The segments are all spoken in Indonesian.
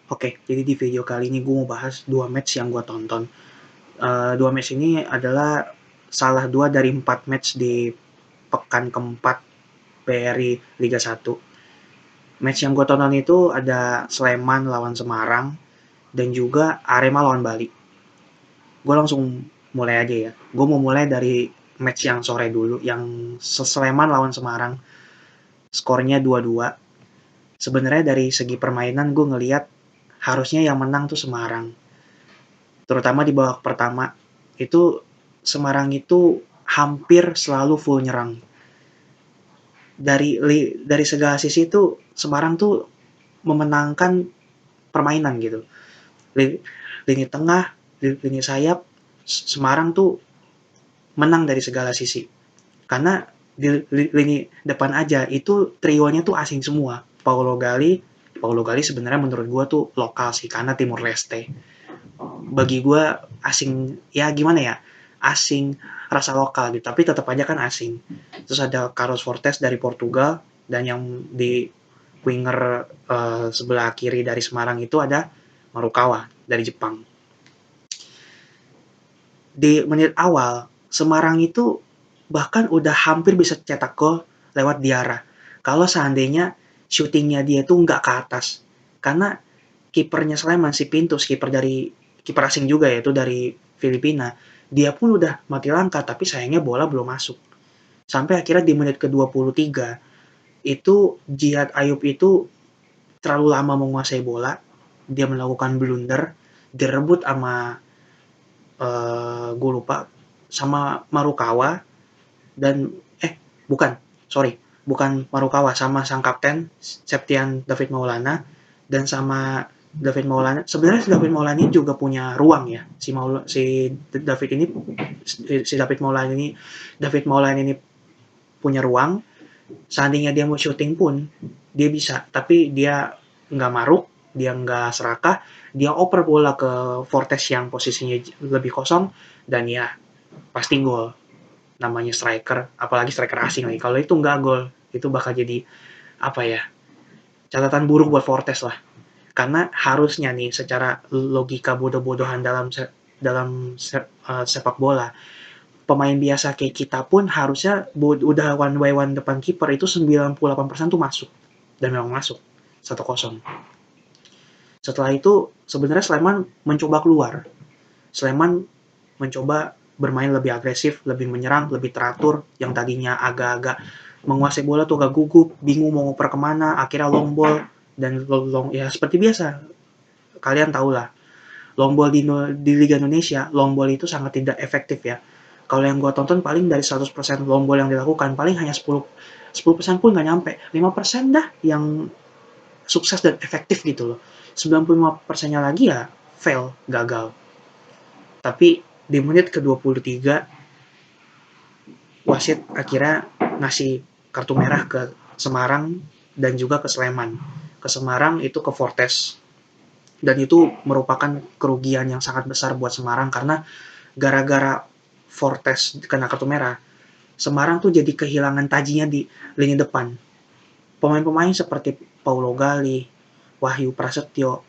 Oke, jadi di video kali ini gue mau bahas 2 match yang gue tonton. 2 match ini adalah salah 2 dari 4 match di pekan keempat BRI Liga 1. Match yang gue tonton itu ada Sleman lawan Semarang dan juga Arema lawan Bali. Gue langsung mulai aja ya. Gue mau mulai dari match yang sore dulu, yang Sleman lawan Semarang. Skornya 2-2. Sebenarnya dari segi permainan gue ngelihat harusnya yang menang tuh Semarang. Terutama di babak pertama, itu Semarang itu hampir selalu full nyerang. Dari segala sisi itu Semarang tuh memenangkan permainan gitu. Lini tengah, lini sayap, Semarang tuh menang dari segala sisi. Karena di lini depan aja itu trionya tuh asing semua. Paulo Gali sebenarnya menurut gua tuh lokal sih karena Timur Leste. Bagi gue asing, ya gimana ya, asing rasa lokal gitu, tapi tetap aja kan asing. Terus ada Carlos Fortes dari Portugal, dan yang di winger sebelah kiri dari Semarang itu ada Marukawa dari Jepang. Di menit awal Semarang itu bahkan udah hampir bisa cetak gol lewat Diarra kalau seandainya syutingnya dia tuh nggak ke atas, karena kipernya Sleman si Pintus, kiper asing juga yaitu dari Filipina, dia pun udah mati langkah tapi sayangnya bola belum masuk. Sampai akhirnya di menit ke-23 itu Jihad Ayub itu terlalu lama menguasai bola, dia melakukan blunder, direbut sama gue lupa sama Marukawa dan bukan, sorry, bukan Marukawa, sama sang kapten Septian David Maulana, dan sama David Maulana. Sebenarnya si David Maulana ini juga punya ruang ya. Si David ini si David Maulana ini punya ruang. Seandainya dia mau syuting pun dia bisa, tapi dia nggak maruk, dia nggak serakah, dia oper bola ke Fortes yang posisinya lebih kosong, dan ya pasti gol. Namanya striker, apalagi striker asing lagi. Kalau itu nggak gol, itu bakal jadi apa ya? Catatan buruk buat Fortes lah. Karena harusnya nih secara logika bodoh-bodohan dalam sepak bola, pemain biasa kayak kita pun harusnya udah one by one depan kiper itu 98% tuh masuk, dan memang masuk 1-0. Setelah itu sebenarnya Sleman mencoba keluar. Sleman mencoba bermain lebih agresif, lebih menyerang, lebih teratur. Yang tadinya agak-agak menguasai bola tuh agak gugup, bingung mau ngoper kemana, akhirnya long ball, dan ya seperti biasa. Kalian tau lah, long ball di Liga Indonesia, long ball itu sangat tidak efektif ya. Kalau yang gue tonton paling dari 100% long ball yang dilakukan, paling hanya 10% pun nggak nyampe. 5% dah yang sukses dan efektif gitu loh. 95%-nya lagi ya fail, gagal. Tapi di menit ke-23 wasit akhirnya ngasih kartu merah ke Semarang dan juga ke Sleman. Ke Semarang itu ke Fortes. Dan itu merupakan kerugian yang sangat besar buat Semarang karena gara-gara Fortes kena kartu merah, Semarang tuh jadi kehilangan tajinya di lini depan. Pemain-pemain seperti Paulo Gali, Wahyu Prasetyo,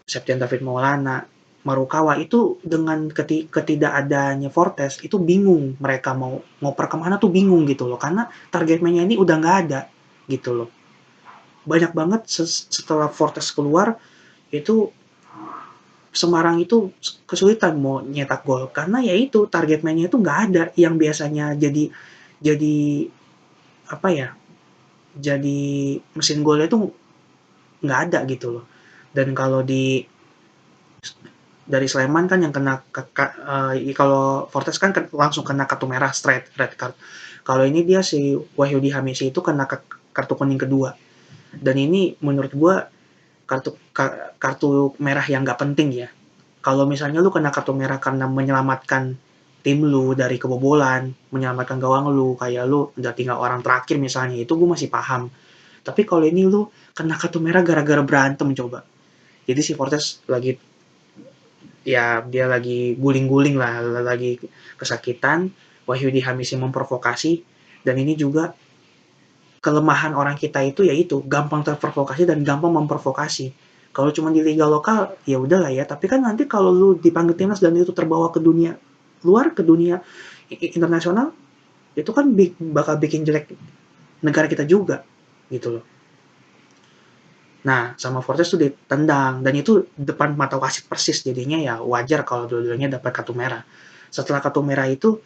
Septian David Maulana, Marukawa itu dengan ketidakadanya Fortes itu bingung, mereka mau ngoper kemana tuh bingung gitu loh, karena target mainnya ini udah nggak ada gitu loh. Banyak banget setelah Fortes keluar itu Semarang itu kesulitan mau nyetak gol karena ya itu target mainnya itu nggak ada, yang biasanya jadi apa ya, jadi mesin golnya itu nggak ada gitu loh. Dan kalau dari Sleman kan yang kena kalau Fortes kan langsung kena kartu merah straight red card. Kalau ini dia si Wahyudi Hamisi itu kena kartu kuning kedua. Dan ini menurut gua kartu merah yang nggak penting ya. Kalau misalnya lu kena kartu merah karena menyelamatkan tim lu dari kebobolan, menyelamatkan gawang lu, kayak lu udah tinggal orang terakhir misalnya, itu gue masih paham. Tapi kalau ini lu kena kartu merah gara-gara berantem coba. Jadi si Fortes lagi, ya dia lagi guling-guling lah, lagi kesakitan, Wahyudi Hamisi memprovokasi, dan ini juga kelemahan orang kita itu yaitu gampang terprovokasi dan gampang memprovokasi. Kalau cuma di liga lokal, ya udahlah ya. Tapi kan nanti kalau lu dipanggil timnas dan itu terbawa ke dunia luar, ke dunia internasional, itu kan bakal bikin jelek negara kita juga, gitu loh. Nah, sama Fortes tuh ditendang, dan itu depan mata wasit persis, jadinya ya wajar kalau dua-duanya dapat kartu merah. Setelah kartu merah itu,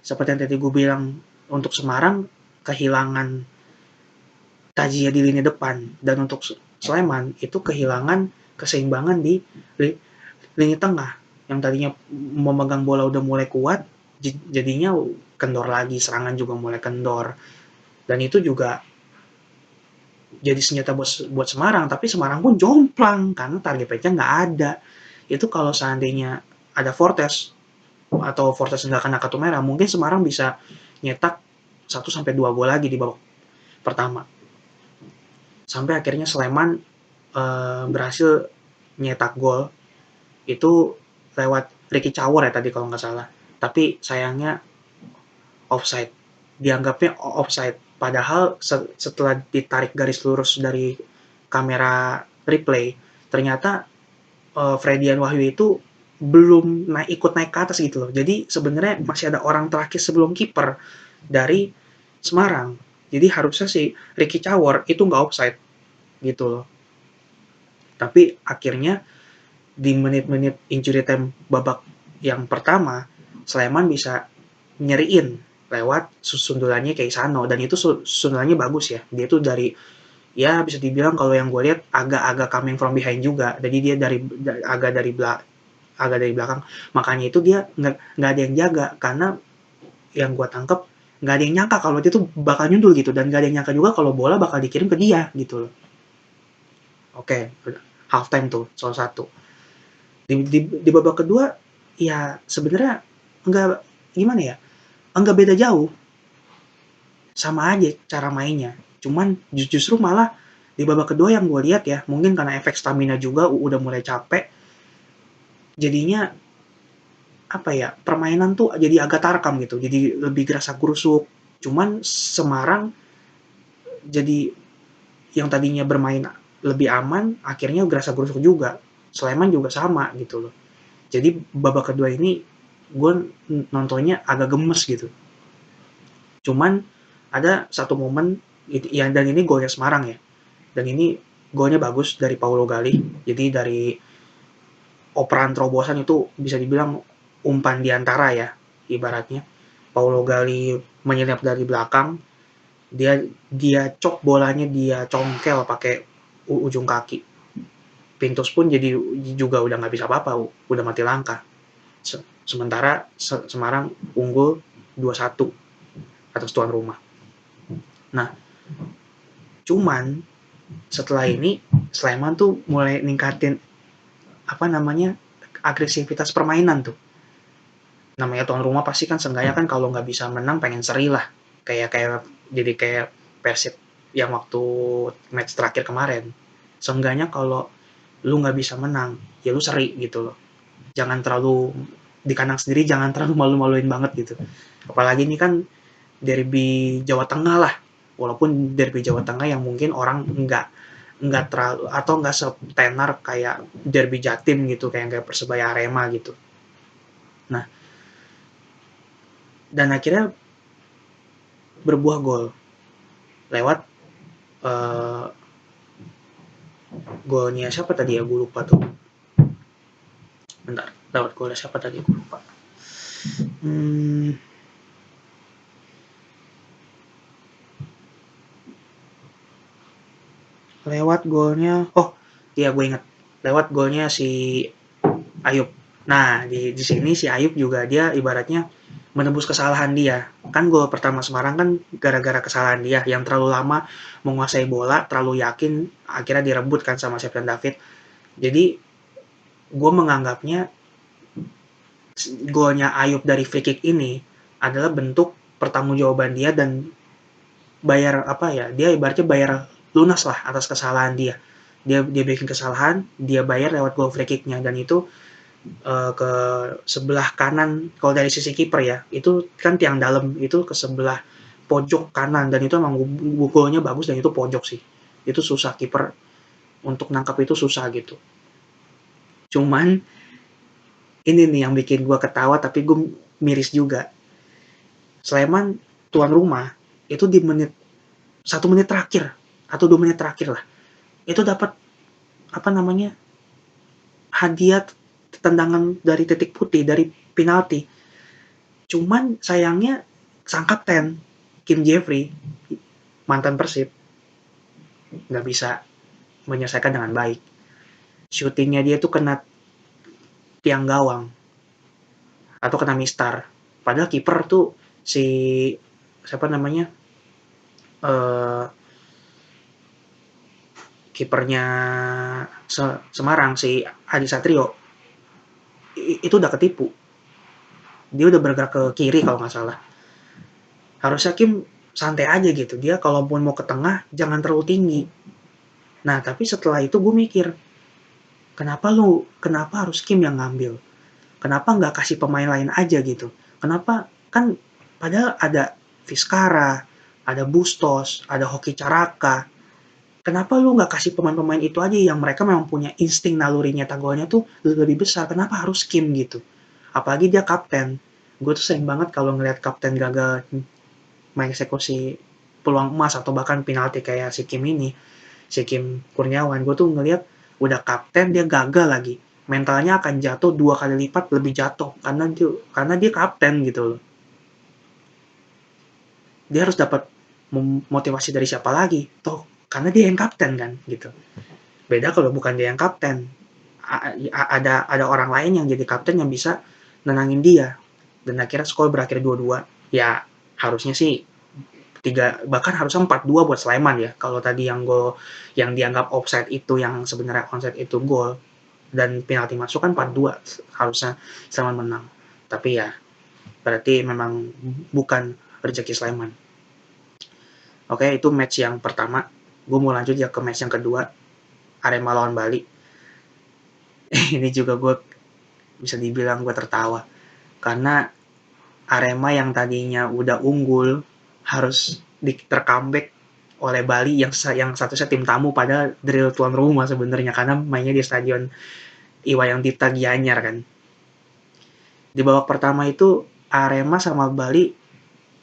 seperti yang tadi gue bilang, untuk Semarang kehilangan Tajia di lini depan, dan untuk Sleman itu kehilangan keseimbangan di lini tengah, yang tadinya memegang bola udah mulai kuat, jadinya kendor lagi, serangan juga mulai kendor, dan itu juga jadi senjata buat Semarang, tapi Semarang pun jomplang karena target pencnya nggak ada. Itu kalau seandainya ada Fortes atau Fortes nggak kena kartu merah, mungkin Semarang bisa nyetak 1-2 gol lagi di babak pertama. Sampai akhirnya Sleman berhasil nyetak gol itu lewat Ricky Cawor ya tadi kalau nggak salah. Tapi sayangnya offside. Dianggapnya offside. Padahal setelah ditarik garis lurus dari kamera replay, ternyata Fredian Wahyu itu belum ikut naik ke atas gitu loh. Jadi sebenarnya masih ada orang terakhir sebelum kiper dari Semarang. Jadi harusnya si Ricky Cawor itu nggak offside gitu loh. Tapi akhirnya di menit-menit injury time babak yang pertama, Sleman bisa nyeriin lewat sundulannya kayak Isano, dan itu sundulannya bagus ya. Dia tuh dari, ya bisa dibilang kalau yang gue lihat agak-agak coming from behind juga. Jadi dia agak dari belakang. Makanya itu dia nggak ada yang jaga, karena yang gue tangkep nggak ada yang nyangka kalau dia tuh bakal nyundul gitu, dan nggak ada yang nyangka juga kalau bola bakal dikirim ke dia gitu loh. Oke, half time tuh salah satu. Di babak kedua ya sebenarnya nggak, gimana ya, nggak beda jauh, sama aja cara mainnya, cuman justru malah di babak kedua yang gue lihat ya, mungkin karena efek stamina juga udah mulai capek, jadinya apa ya, permainan tuh jadi agak tarkam gitu, jadi lebih gerasa gerusuk. Cuman Semarang jadi yang tadinya bermain lebih aman akhirnya gerasa gerusuk juga. Sleman juga sama gitu loh. Jadi babak kedua ini gue nontonnya agak gemes gitu. Cuman ada satu momen ya, dan ini golnya Semarang ya. Dan ini golnya bagus dari Paulo Gali. Jadi dari operan terobosan itu bisa dibilang umpan diantara ya ibaratnya. Paulo Gali menyerap dari belakang, dia dia cok bolanya, dia congkel pakai ujung kaki. Pintus pun jadi juga udah nggak bisa apa-apa, udah mati langkah. Sementara Semarang unggul 2-1 atas tuan rumah. Nah, cuman setelah ini Sleman tuh mulai ningkatin apa namanya, agresivitas permainan tuh. Namanya tuan rumah pasti kan seenggaknya kan kalau nggak bisa menang pengen seri lah. Kayak jadi kayak Persib yang waktu match terakhir kemarin. Seenggaknya kalau lu nggak bisa menang, ya lu seri gitu loh. Jangan terlalu di kandang sendiri, jangan terlalu malu-maluin banget gitu. Apalagi ini kan derby Jawa Tengah lah. Walaupun derby Jawa Tengah yang mungkin orang nggak terlalu atau nggak setenar kayak derby Jatim gitu, kayak Persebaya Arema gitu. Nah, dan akhirnya berbuah gol lewat uh, golnya siapa tadi ya, gue lupa tuh. Bentar, lewat golnya siapa tadi, gue lupa. Lewat golnya, oh iya gue inget, lewat golnya si Ayub. Nah, di sini si Ayub juga dia ibaratnya menebus kesalahan dia. Kan gol pertama Semarang kan gara-gara kesalahan dia yang terlalu lama menguasai bola, terlalu yakin, akhirnya direbut kan sama Septian David. Jadi gue menganggapnya golnya Ayub dari free kick ini adalah bentuk pertanggungjawaban dia, dan bayar apa ya, dia ibaratnya bayar lunas lah atas kesalahan dia. Dia bikin kesalahan, dia bayar lewat gol free kicknya, dan itu ke sebelah kanan kalau dari sisi kiper ya, itu kan tiang dalam, itu ke sebelah pojok kanan, dan itu emang golnya bagus, dan itu pojok sih, itu susah kiper untuk nangkap itu susah gitu. Cuman ini nih yang bikin gue ketawa tapi gue miris juga. Sleman tuan rumah itu di 1 menit terakhir atau 2 menit terakhir lah, itu dapat apa namanya, hadiah tendangan dari titik putih dari penalti. Cuman sayangnya sang kapten Kim Jeffrey, mantan Persib, nggak bisa menyelesaikan dengan baik. Shootingnya dia tuh kena tiang gawang atau kena mistar. Padahal kiper tuh si siapa namanya, eh kipernya Semarang si Adi Satrio itu udah ketipu. Dia udah bergerak ke kiri kalau nggak salah. Harusnya Kim santai aja gitu. Dia kalaupun mau ke tengah jangan terlalu tinggi. Nah tapi setelah itu gue mikir, kenapa harus Kim yang ngambil? Kenapa nggak kasih pemain lain aja gitu? Kenapa kan padahal ada Vizcara, ada Bustos, ada Hoki Caraka. Kenapa lu nggak kasih pemain-pemain itu aja yang mereka memang punya insting naluri nyetak golnya tuh lebih besar? Kenapa harus Kim gitu? Apalagi dia kapten. Gue tuh sering banget kalau ngeliat kapten gagal mengeksekusi peluang emas atau bahkan penalti kayak si Kim ini, si Kim Kurniawan. Gue tuh ngeliat udah kapten dia gagal lagi. Mentalnya akan jatuh 2 kali lipat lebih jatuh karena dia kapten gitu loh. Dia harus dapat motivasi dari siapa lagi? Toh karena dia yang kapten kan gitu. Beda kalau bukan dia yang kapten. Ada orang lain yang jadi kapten yang bisa nenangin dia. Dan akhirnya skor berakhir 2-2. Ya harusnya sih bahkan harusnya 4-2 buat Sleman ya. Kalau tadi yang gol yang dianggap offside itu yang sebenarnya onside itu gol dan penalti masuk kan 4-2 harusnya Sleman menang. Tapi ya berarti memang bukan rezeki Sleman. Oke, itu match yang pertama. Gue mau lanjut ya ke match yang kedua, Arema lawan Bali. Ini juga gue bisa dibilang gue tertawa karena Arema yang tadinya udah unggul harus tercomeback oleh Bali yang statusnya tim tamu padahal drill tuan rumah sebenarnya karena mainnya di stadion Iwayan Dipta Gianyar kan. Di babak pertama itu Arema sama Bali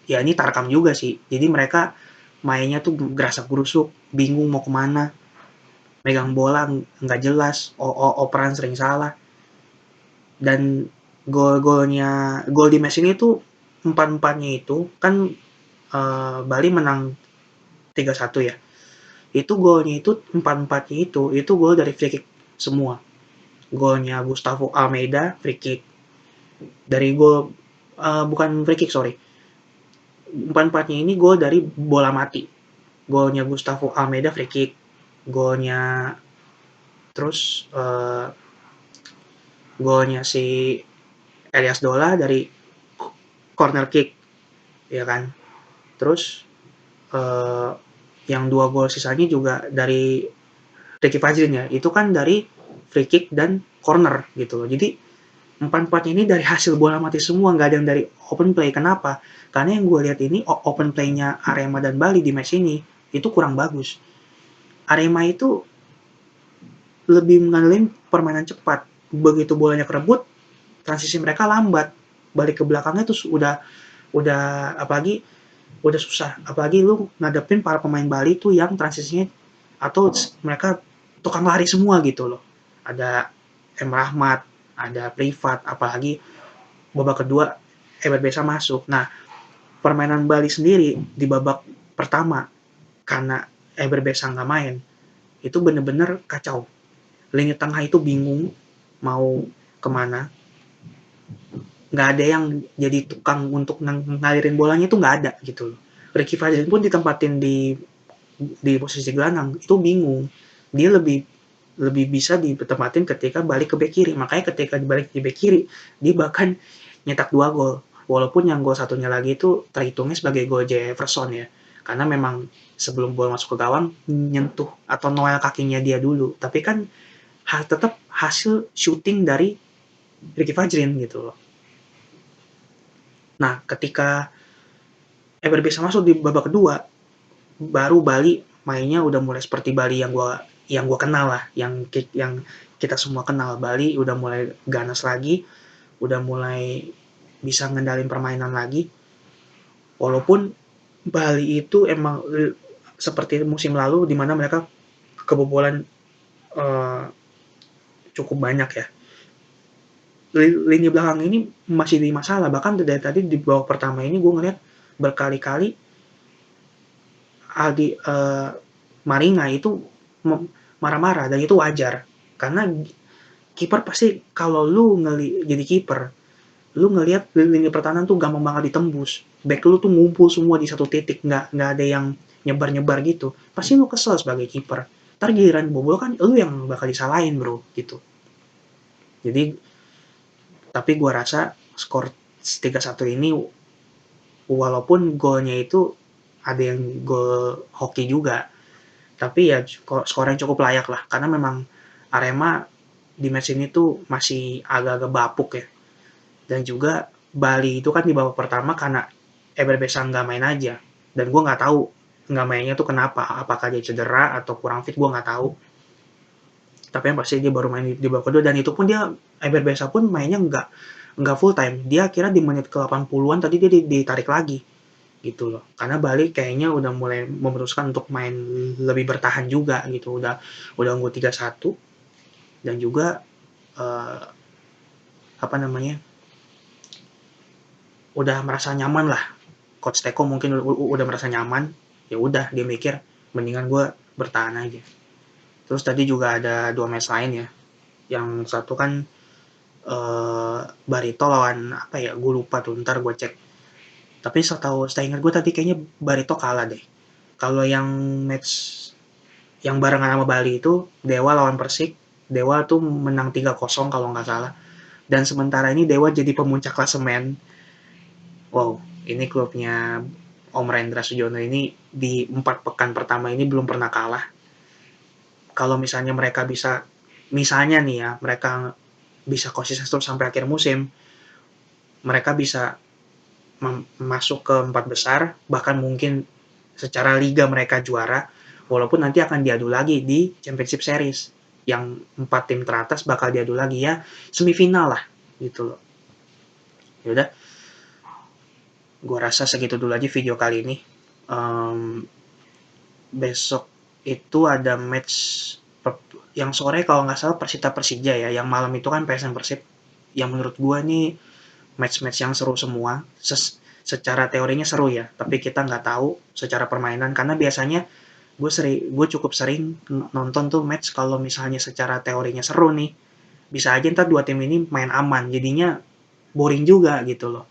ya ini tarkam juga sih. Jadi mereka mainnya tuh gerasak gerusuk, bingung mau kemana, megang bola nggak jelas, operan sering salah. Dan gol di match ini tuh empat-empatnya itu kan Bali menang 3-1 ya. Itu golnya itu empat-empatnya itu gol dari free kick semua. Golnya Gustavo Almeida free kick. Dari gol bukan free kick sorry. Empat-empatnya ini gol dari bola mati. Golnya Gustavo Almeida free kick. Golnya terus golnya si Elias Dola dari corner kick ya kan. Terus yang 2 gol sisanya juga dari Ricky Fajrin ya. Itu kan dari free kick dan corner gitu loh. Jadi empat-empatnya ini dari hasil bola mati semua, nggak ada yang dari open play. Kenapa? Karena yang gue lihat ini open play-nya Arema dan Bali di match ini itu kurang bagus. Arema itu lebih mengandalkan permainan cepat. Begitu bolanya kerebut, transisi mereka lambat. Balik ke belakangnya tuh udah apalagi udah susah. Apalagi lu ngadepin para pemain Bali tuh yang transisinya atau mereka tukang lari semua gitu loh. Ada M. Rahmat, ada Privat, apalagi babak kedua Eber Besa masuk. Nah, permainan Bali sendiri di babak pertama karena Eber Besa nggak main, itu bener-bener kacau. Lini tengah itu bingung mau kemana. Nggak ada yang jadi tukang untuk ngalirin bolanya itu nggak ada gitu loh. Ricky Fajrin pun ditempatin di posisi gelandang itu bingung. Dia lebih bisa ditempatin ketika balik ke bek kiri. Makanya ketika balik di bek kiri, dia bahkan nyetak 2 gol. Walaupun yang gol satunya lagi itu terhitungnya sebagai gol Jefferson ya. Karena memang sebelum bola masuk ke gawang nyentuh atau noel kakinya dia dulu. Tapi kan tetap hasil shooting dari Ricky Fajrin gitu loh. Nah, ketika Eber bisa masuk di babak kedua, baru Bali mainnya udah mulai seperti Bali yang gue yang gue kenal lah, yang kita semua kenal. Bali udah mulai ganas lagi, udah mulai bisa ngendalin permainan lagi. Walaupun Bali itu emang seperti musim lalu di mana mereka kebobolan uh, cukup banyak ya. Lini belakang ini masih di masalah, bahkan dari tadi di babak pertama ini gue ngeliat berkali-kali Aldi Maringa itu marah-marah, dan itu wajar karena kiper pasti kalau lu jadi kiper, lu ngelihat lini pertahanan tuh gampang banget ditembus, back lu tuh ngumpul semua di satu titik, nggak ada yang nyebar-nyebar gitu, pasti lu kesel sebagai kiper. Ntar giliran bobol kan lu yang bakal disalahin bro gitu. Jadi tapi gue rasa skor 3-1 ini walaupun golnya itu ada yang gol hoki juga, tapi ya skor yang cukup layak lah karena memang Arema di match ini tuh masih agak-agak bapuk ya. Dan juga Bali itu kan di babak pertama karena Eber Besa nggak main aja, dan gue nggak tahu nggak mainnya tuh kenapa, apakah dia cedera atau kurang fit, gue nggak tahu. Tapi yang pasti dia baru main di babak kedua, dan itu pun dia Eber Besa pun mainnya nggak full time, dia kira di menit ke 80-an tadi dia ditarik lagi gitu loh, karena Bali kayaknya udah mulai memutuskan untuk main lebih bertahan juga gitu, udah unggul 3-1, dan juga eh, apa namanya, udah merasa nyaman lah. Coach Teko mungkin udah merasa nyaman, ya udah dia mikir mendingan gue bertahan aja. Terus tadi juga ada dua match lain ya, yang satu kan Barito lawan apa ya, gue lupa tuh, ntar gue cek. Tapi setahu ingat gue tadi kayaknya Barito kalah deh. Kalau yang match yang barengan sama Bali itu Dewa lawan Persik, Dewa tuh menang 3-0 kalau nggak salah. Dan sementara ini Dewa jadi pemuncak klasemen. Wow, ini klubnya Om Rendra Sujono ini di 4 pekan pertama ini belum pernah kalah. Kalau misalnya mereka bisa, misalnya nih ya, mereka bisa konsisten terus sampai akhir musim, mereka bisa masuk ke 4 besar, bahkan mungkin secara liga mereka juara, walaupun nanti akan diadu lagi di Championship Series. Yang 4 tim teratas bakal diadu lagi ya, semifinal lah gitu loh. Yaudah, gue rasa segitu dulu aja video kali ini. Besok itu ada match yang sore kalau nggak salah Persita Persija ya, yang malam itu kan PSM Persib. Yang menurut gue nih match-match yang seru semua. Secara teorinya seru ya, tapi kita nggak tahu secara permainan, karena biasanya gue cukup sering nonton tuh match kalau misalnya secara teorinya seru nih, bisa aja ntar dua tim ini main aman, jadinya boring juga gitu loh.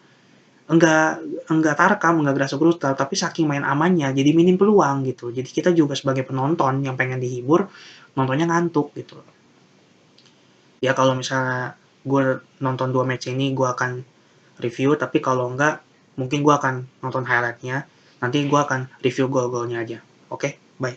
Enggak enggak tarkam, enggak gerasa brutal, tapi saking main amannya jadi minim peluang gitu. Jadi kita juga sebagai penonton yang pengen dihibur, nontonnya ngantuk gitu. Ya kalau misalnya gue nonton dua match ini gue akan review, tapi kalau enggak mungkin gue akan nonton highlightnya. Nanti gue akan review gol-golnya aja. Oke, bye.